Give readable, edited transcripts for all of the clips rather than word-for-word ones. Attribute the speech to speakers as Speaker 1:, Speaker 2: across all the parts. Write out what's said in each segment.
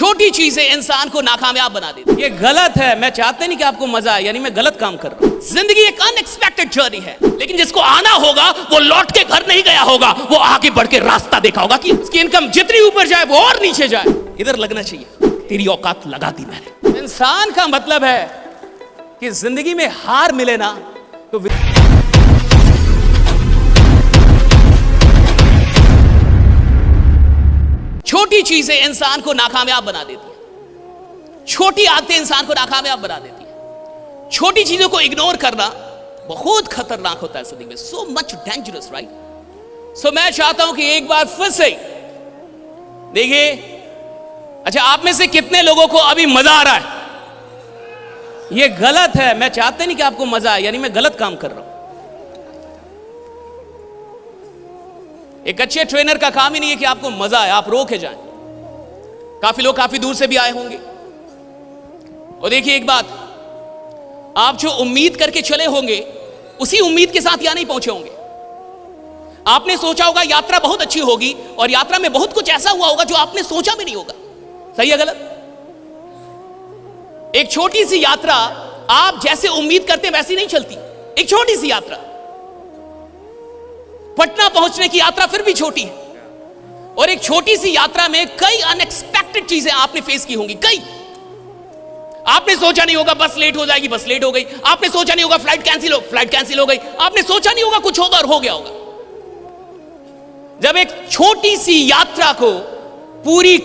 Speaker 1: छोटी चीजें इंसान को नाकामयाब बना देती। ये गलत है, मैं चाहते नहीं कि आपको मजा आए, यानी मैं गलत काम कर रहा हूं। जिंदगी एक अनएक्सपेक्टेड जर्नी है, लेकिन जिसको आना होगा वो लौट के घर नहीं गया होगा, वो आगे बढ़ के रास्ता देखा होगा कि उसकी इनकम जितनी ऊपर जाए वो और नीचे जाए। इधर लगना चाहिए, तेरी औकात लगा दी मैंने। इंसान का मतलब है कि जिंदगी में हार मिले ना तो छोटी चीजें इंसान को नाकामयाब बना देती है। छोटी आदतें इंसान को नाकामयाब बना देती है। छोटी चीजों को इग्नोर करना बहुत खतरनाक होता है जिंदगी में, सो मच डेंजरस, राइट। सो मैं चाहता हूं कि एक बार फिर से देखिए, अच्छा आप में से कितने लोगों को अभी मजा आ रहा है? ये गलत है, मैं चाहते नहीं कि आपको मजा आए, यानी मैं गलत काम कर रहा हूं। एक अच्छे ट्रेनर का काम ही नहीं है कि आपको मजा आए, आप रो के जाएं। काफी लोग काफी दूर से भी आए होंगे, और देखिए एक बात, आप जो उम्मीद करके चले होंगे उसी उम्मीद के साथ यहां नहीं पहुंचे होंगे। आपने सोचा होगा यात्रा बहुत अच्छी होगी, और यात्रा में बहुत कुछ ऐसा हुआ होगा जो आपने सोचा भी नहीं होगा। सही है गलत? एक छोटी सी यात्रा आप जैसे उम्मीद करते वैसी नहीं चलती। एक छोटी सी यात्रा, पटना पहुंचने की यात्रा फिर भी छोटी है, और एक छोटी सी यात्रा में कई अनएक्सपेक्टेड चीजें आपने फेस की होंगी। कई आपने सोचा नहीं होगा बस लेट हो जाएगी, बस लेट हो गई। आपने सोचा नहीं होगा फ्लाइट कैंसिल हो गई। आपने सोचा नहीं होगा कुछ होगा और हो गया होगा। जब एक छोटी सी यात्रा को पूरी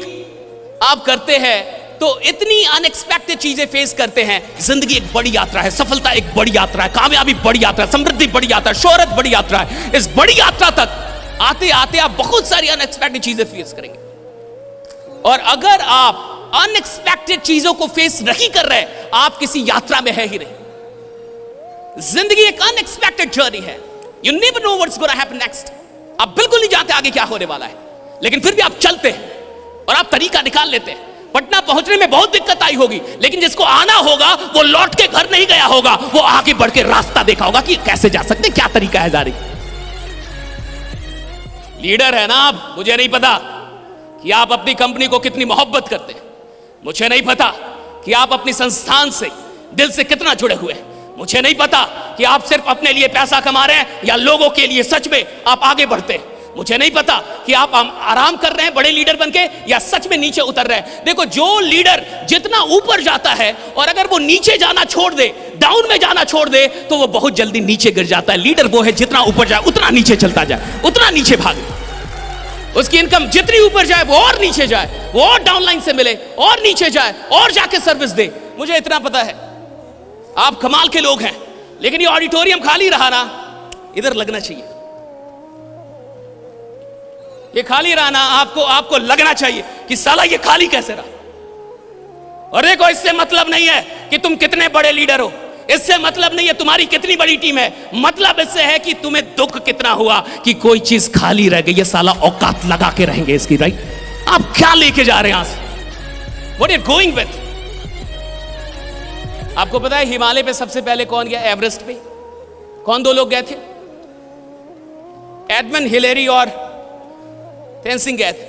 Speaker 1: आप करते हैं तो इतनी अनएक्सपेक्टेड चीजें फेस करते हैं। जिंदगी एक बड़ी यात्रा है, सफलता एक बड़ी यात्रा है, कामयाबी बड़ी यात्रा है, समृद्धि बड़ी यात्रा है, शोहरत बड़ी यात्रा है। इस बड़ी यात्रा तक आते आते आप बहुत सारी अनएक्सपेक्टेड चीजें फेस करेंगे, और अगर आप अनएक्सपेक्टेड चीजों को फेस नहीं कर रहे, आप किसी यात्रा में है ही नहीं। जिंदगी एक अनएक्सपेक्टेड जर्नी है। You never know what's gonna happen next. आप बिल्कुल नहीं जानते आगे क्या होने वाला है, लेकिन फिर भी आप चलते हैं और आप तरीका निकाल लेते हैं। पटना पहुंचने में बहुत दिक्कत आई होगी, लेकिन जिसको आना होगा वो लौट के घर नहीं गया होगा, वो आगे बढ़ के रास्ता देखा होगा कि कैसे जा सकते, क्या तरीका है जारी। लीडर है ना आप, मुझे नहीं पता कि आप अपनी कंपनी को कितनी मोहब्बत करते हैं। मुझे नहीं पता कि आप अपनी संस्थान से दिल से कितना जुड़े हुए हैं। मुझे नहीं पता कि आप सिर्फ अपने लिए पैसा कमा रहे हैं या लोगों के लिए सच में आप आगे बढ़ते हैं। मुझे नहीं पता कि आप आराम कर रहे हैं बड़े लीडर बनके या सच में नीचे उतर रहे हैं। देखो, जो लीडर जितना ऊपर जाता है और अगर वो नीचे जाना छोड़ दे, डाउन में जाना छोड़ दे, तो वो बहुत जल्दी नीचे गिर जाता है। लीडर वो है जितना ऊपर जाए उतना नीचे चलता जाए, उतना नीचे भागे। उसकी इनकम जितनी ऊपर जाए वो और नीचे जाए, वो और डाउनलाइन से मिले और नीचे जाए और जाके सर्विस दे। मुझे इतना पता है आप कमाल के लोग हैं, लेकिन ये ऑडिटोरियम खाली रहा ना, इधर लगना चाहिए। ये खाली रहा ना, आपको लगना चाहिए कि साला ये खाली कैसे रहा। और देखो, इससे मतलब नहीं है कि तुम कितने बड़े लीडर हो, इससे मतलब नहीं है तुम्हारी कितनी बड़ी टीम है। मतलब इससे है कि तुम्हें दुख कितना हुआ कि कोई चीज खाली रह गई। ये साला औकात लगा के रहेंगे इसकी, राइट? आप क्या लेके जा रहे हैं यहां से? What are going with? आपको पता है हिमालय पे सबसे पहले कौन गया? एवरेस्ट पे कौन दो लोग गए थे? एडमंड हिलेरी और तेनजिंग गए थे।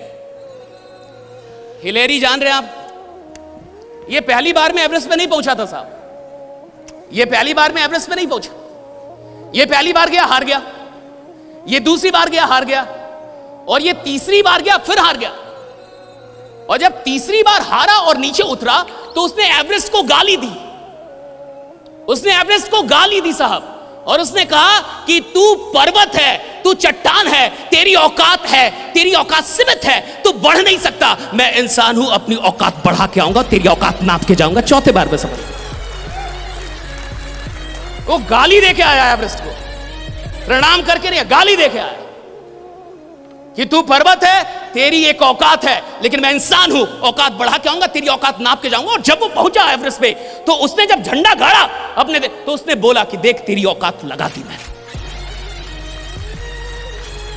Speaker 1: हिलेरी जान रहे हैं आप, ये पहली बार में एवरेस्ट पे नहीं पहुंचा था साहब। ये पहली बार में एवरेस्ट पे नहीं पहुंचा। ये पहली बार गया, हार गया। ये दूसरी बार गया, हार गया। और ये तीसरी बार गया, फिर हार गया। और जब तीसरी बार हारा और नीचे उतरा तो उसने एवरेस्ट को गाली दी। उसने एवरेस्ट को गाली दी साहब, और उसने कहा कि तू पर्वत है, तू चट्टान है, तेरी औकात है, तेरी औकात सीमित है, तू बढ़ नहीं सकता। मैं इंसान हूं, अपनी औकात बढ़ा के आऊंगा, तेरी औकात नाप के जाऊंगा। चौथे बार में समझ, वो गाली दे के आया एवरेस्ट को, प्रणाम करके नहीं, गाली दे के आया कि तू पर्वत है, तेरी एक औकात है, लेकिन मैं इंसान हूं, औकात बढ़ा के आऊंगा, तेरी औकात नाप के जाऊंगा। और जब वो पहुंचा एवरेस्ट पे, तो उसने जब झंडा गाड़ा अपने तो उसने बोला कि देख तेरी औकात लगा दी मैंने।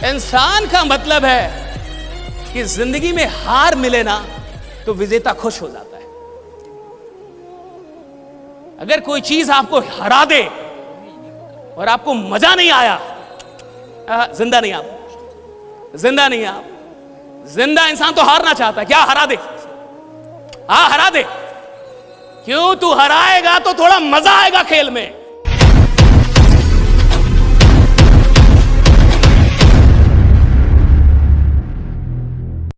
Speaker 1: इंसान का मतलब है कि जिंदगी में हार मिले ना तो विजेता खुश हो जाता है। अगर कोई चीज आपको हरा दे और आपको मजा नहीं आया, जिंदा नहीं आप, जिंदा नहीं आप। जिंदा इंसान तो हारना चाहता है, क्या हरा दे, हाँ हरा दे। क्यों? तू हराएगा तो थोड़ा मजा आएगा खेल में।